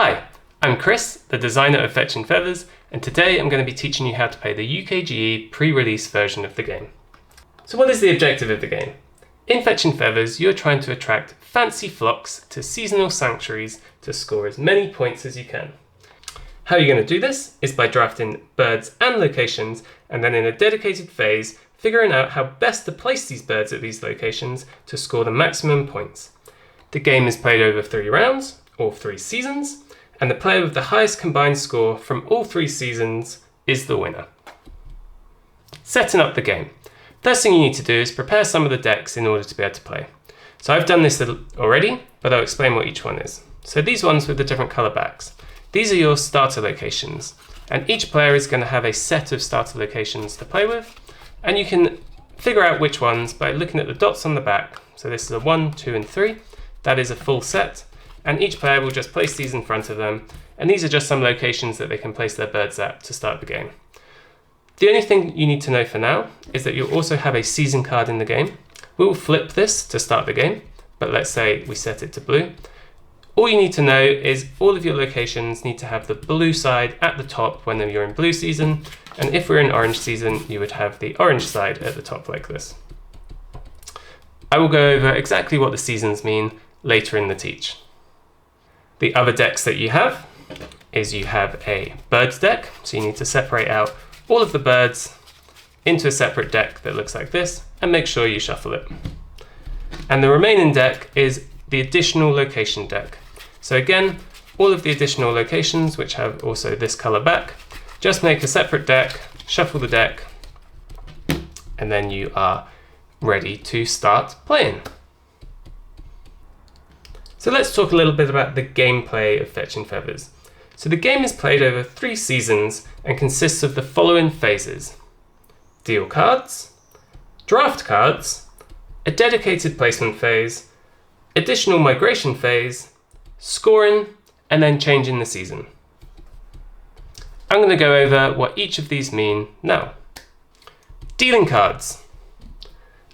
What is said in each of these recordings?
Hi, I'm Chris, the designer of Fetching Feathers, and today I'm going to be teaching you how to play the UKGE Pre-release version of the game. So what is the objective of the game? In Fetching Feathers, you're trying to attract fancy flocks to seasonal sanctuaries to score as many points as you can. How you're going to do this is by drafting birds and locations, and then in a dedicated phase, figuring out how best to place these birds at these locations to score the maximum points. The game is played over 3 rounds, or 3 seasons, and the player with the highest combined score from all 3 seasons is the winner. Setting up the game. First thing you need to do is prepare some of the decks in order to be able to play. So I've done this already, but I'll explain what each one is. So these ones with the different colour backs. These are your starter locations, and each player is going to have a set of starter locations to play with, and you can figure out which ones by looking at the dots on the back. So this is a 1, 2 and 3. That is a full set, and each player will just place these in front of them, and these are just some locations that they can place their birds at to start the game. The only thing you need to know for now is that you'll also have a season card in the game. We'll flip this to start the game, but let's say we set it to blue. All you need to know is all of your locations need to have the blue side at the top when you're in blue season, and if we're in orange season, you would have the orange side at the top like this. I will go over exactly what the seasons mean later in the teach. The other decks that you have is you have a birds deck, so you need to separate out all of the birds into a separate deck that looks like this, and make sure you shuffle it. And the remaining deck is the additional location deck. So again, all of the additional locations, which have also this colour back, just make a separate deck, shuffle the deck, and then you are ready to start playing. So let's talk a little bit about the gameplay of Fetching Feathers. So the game is played over 3 seasons and consists of the following phases: deal cards, draft cards, a dedicated placement phase, additional migration phase, scoring, and then changing the season. I'm going to go over what each of these mean now. Dealing cards.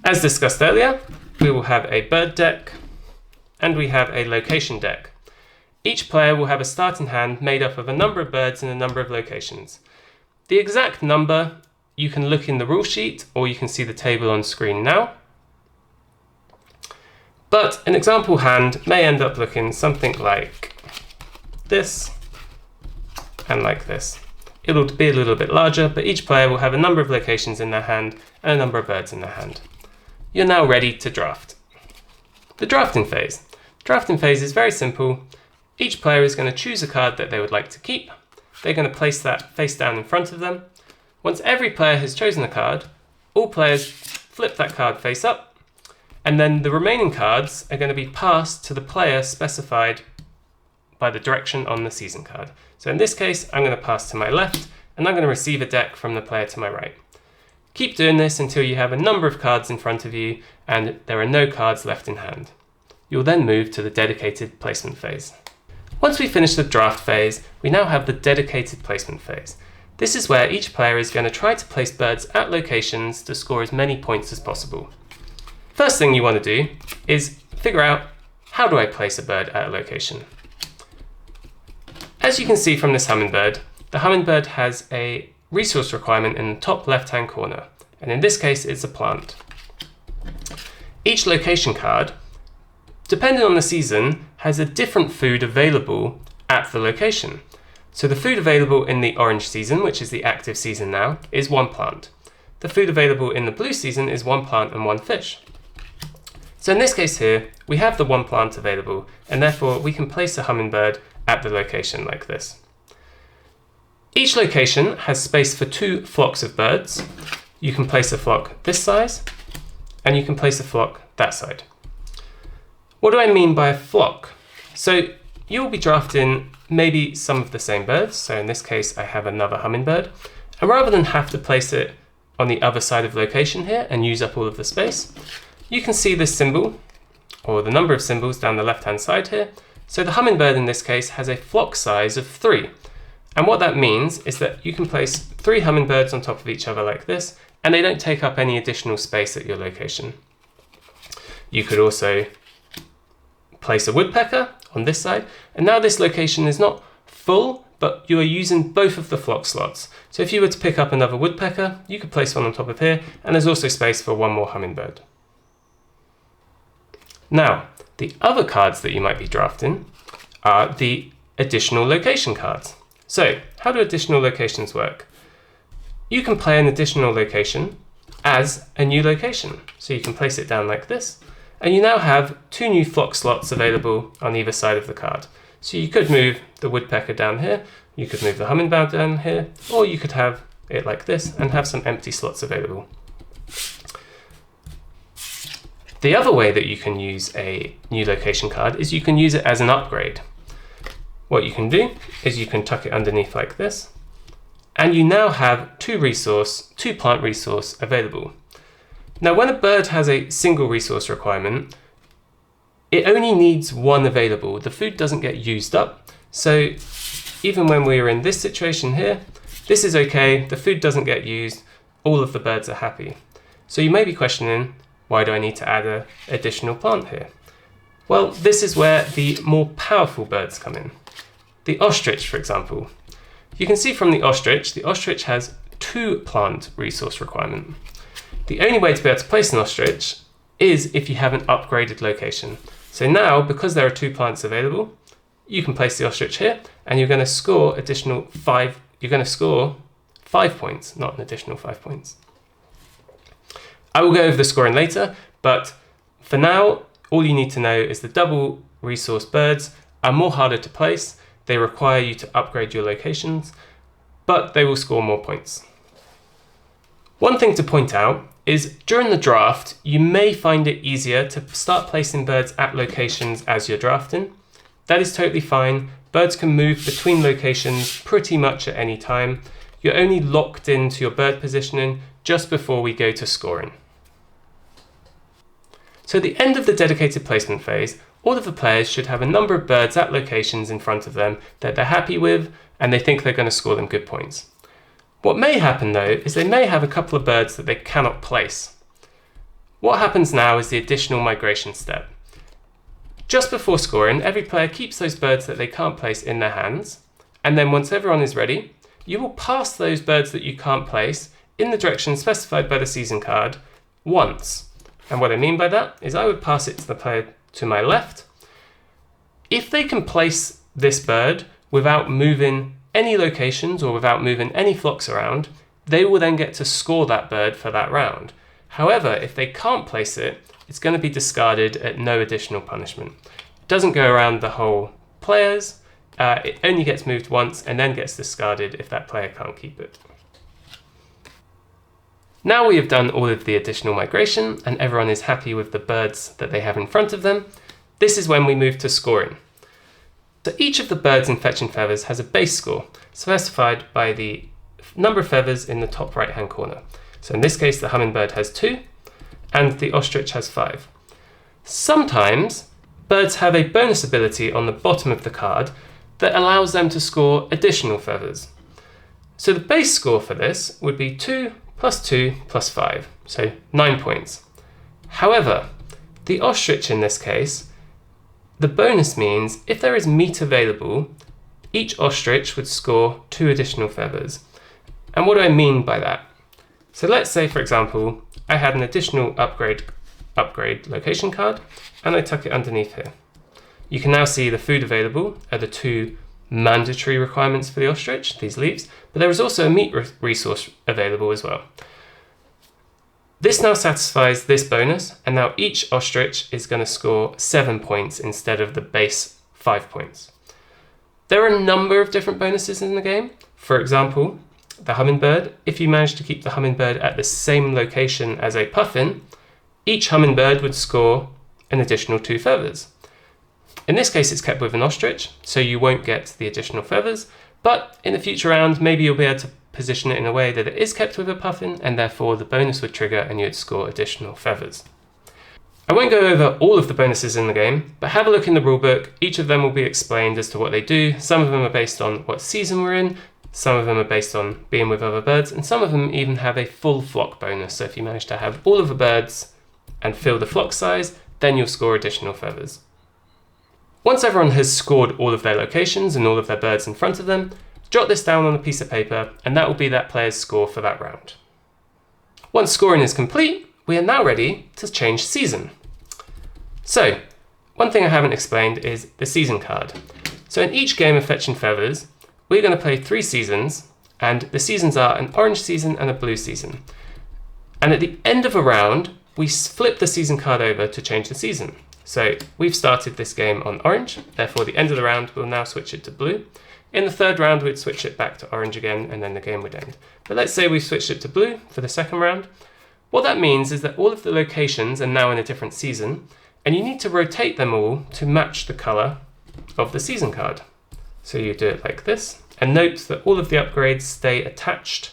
As discussed earlier, we will have a bird deck, and we have a location deck. Each player will have a starting hand made up of a number of birds and a number of locations. The exact number you can look in the rule sheet, or you can see the table on screen now. But an example hand may end up looking something like this and like this. It'll be a little bit larger, but each player will have a number of locations in their hand and a number of birds in their hand. You're now ready to draft. The drafting phase. Drafting phase is very simple. Each player is going to choose a card that they would like to keep. They're going to place that face down in front of them. Once every player has chosen a card, all players flip that card face up, and then the remaining cards are going to be passed to the player specified by the direction on the season card. So in this case, I'm going to pass to my left, and I'm going to receive a deck from the player to my right. Keep doing this until you have a number of cards in front of you and there are no cards left in hand. You'll then move to the dedicated placement phase. Once we finish the draft phase, we now have the dedicated placement phase. This is where each player is going to try to place birds at locations to score as many points as possible. First thing you want to do is figure out, how do I place a bird at a location? As you can see from this hummingbird, the hummingbird has a resource requirement in the top left-hand corner, and in this case it's a plant. Each location card, depending on the season, has a different food available at the location. So the food available in the orange season, which is the active season now, is 1 plant. The food available in the blue season is 1 plant and 1 fish. So in this case here, we have the 1 plant available, and therefore we can place a hummingbird at the location like this. Each location has space for 2 flocks of birds. You can place a flock this size, and you can place a flock that side. What do I mean by a flock? So you'll be drafting maybe some of the same birds. So in this case, I have another hummingbird. And rather than have to place it on the other side of location here and use up all of the space, you can see this symbol, or the number of symbols down the left-hand side here. So the hummingbird in this case has a flock size of 3. And what that means is that you can place 3 hummingbirds on top of each other like this, and they don't take up any additional space at your location. You could also place a woodpecker on this side, and now this location is not full, but you are using both of the flock slots. So if you were to pick up another woodpecker, you could place one on top of here, and there's also space for one more hummingbird. Now, the other cards that you might be drafting are the additional location cards. So, how do additional locations work? You can play an additional location as a new location. So you can place it down like this, and you now have 2 new flock slots available on either side of the card. So you could move the woodpecker down here, you could move the hummingbird down here, or you could have it like this and have some empty slots available. The other way that you can use a new location card is you can use it as an upgrade. What you can do is you can tuck it underneath like this, and you now have 2 plant resource available. Now, when a bird has a single resource requirement, it only needs 1 available. The food doesn't get used up. So even when we're in this situation here, this is okay, the food doesn't get used, all of the birds are happy. So you may be questioning, why do I need to add an additional plant here? Well, this is where the more powerful birds come in. The ostrich, for example. You can see from the ostrich has 2 plant resource requirement. The only way to be able to place an ostrich is if you have an upgraded location. So now, because there are 2 plants available, you can place the ostrich here, and you're going to score you're going to score 5 points, not an additional 5 points. I will go over the scoring later, but for now, all you need to know is the double resource birds are more harder to place. They require you to upgrade your locations, but they will score more points. One thing to point out is during the draft, you may find it easier to start placing birds at locations as you're drafting. That is totally fine. Birds can move between locations pretty much at any time. You're only locked into your bird positioning just before we go to scoring. So at the end of the dedicated placement phase, all of the players should have a number of birds at locations in front of them that they're happy with and they think they're going to score them good points. What may happen though is they may have a couple of birds that they cannot place. What happens now is the additional migration step. Just before scoring, every player keeps those birds that they can't place in their hands, and then once everyone is ready, you will pass those birds that you can't place in the direction specified by the season card once. And what I mean by that is I would pass it to the player to my left. If they can place this bird without moving any locations or without moving any flocks around, they will then get to score that bird for that round. However, if they can't place it, it's going to be discarded at no additional punishment. It doesn't go around the whole players, it only gets moved once and then gets discarded if that player can't keep it. Now we have done all of the additional migration and everyone is happy with the birds that they have in front of them, this is when we move to scoring. So each of the birds in Fetching Feathers has a base score specified by the number of feathers in the top right hand corner. So in this case the hummingbird has 2 and the ostrich has 5. Sometimes birds have a bonus ability on the bottom of the card that allows them to score additional feathers. So the base score for this would be 2 plus 2 plus 5, so 9 points. However, the ostrich in this case, the bonus means if there is meat available, each ostrich would score 2 additional feathers. And what do I mean by that? So let's say, for example, I had an additional upgrade location card and I tuck it underneath here. You can now see the food available are the 2 mandatory requirements for the ostrich, these leaves, but there is also a meat resource available as well. This now satisfies this bonus, and now each ostrich is going to score 7 points instead of the base 5 points. There are a number of different bonuses in the game. For example, the hummingbird, if you manage to keep the hummingbird at the same location as a puffin, each hummingbird would score an additional 2 feathers. In this case, it's kept with an ostrich, so you won't get the additional feathers, but in a future round, maybe you'll be able to position it in a way that it is kept with a puffin, and therefore the bonus would trigger and you'd score additional feathers. I won't go over all of the bonuses in the game, but have a look in the rulebook. Each of them will be explained as to what they do. Some of them are based on what season we're in, some of them are based on being with other birds, and some of them even have a full flock bonus. So if you manage to have all of the birds and fill the flock size, then you'll score additional feathers. Once everyone has scored all of their locations and all of their birds in front of them, jot this down on a piece of paper, and that will be that player's score for that round. Once scoring is complete, we are now ready to change season. So, one thing I haven't explained is the season card. So in each game of Fetch and Feathers, we're going to play 3 seasons, and the seasons are an orange season and a blue season. And at the end of a round, we flip the season card over to change the season. So we've started this game on orange, therefore the end of the round we'll now switch it to blue. In the third round we'd switch it back to orange again, and then the game would end. But let's say we switched it to blue for the second round. What that means is that all of the locations are now in a different season, and you need to rotate them all to match the colour of the season card. So you do it like this, and note that all of the upgrades stay attached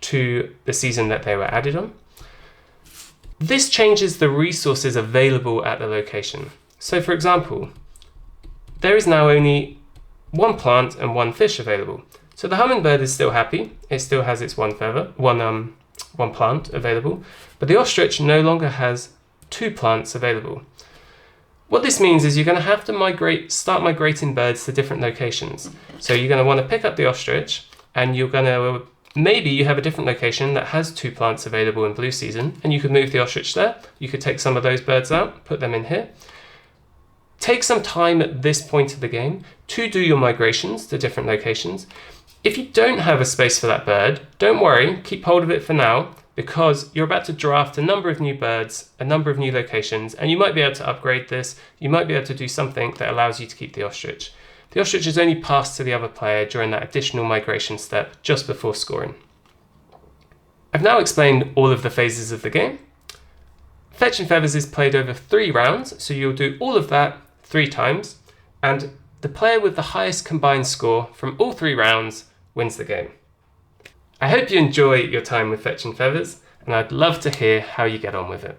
to the season that they were added on. This changes the resources available at the location. So for example, there is now only 1 plant and 1 fish available. So the hummingbird is still happy, it still has its 1 feather, one plant available, but the ostrich no longer has 2 plants available. What this means is you're going to have to start migrating birds to different locations. So you're going to want to pick up the ostrich, and you're going to, maybe you have a different location that has 2 plants available in blue season, and you could move the ostrich there. You could take some of those birds out, put them in here. Take some time at this point of the game to do your migrations to different locations. If you don't have a space for that bird, don't worry, keep hold of it for now, because you're about to draft a number of new birds, a number of new locations, and you might be able to upgrade this. You might be able to do something that allows you to keep the ostrich. The ostrich is only passed to the other player during that additional migration step just before scoring. I've now explained all of the phases of the game. Fetch and Feathers is played over 3 rounds, so you'll do all of that 3 times, and the player with the highest combined score from all 3 rounds wins the game. I hope you enjoy your time with Fetch and Feathers, and I'd love to hear how you get on with it.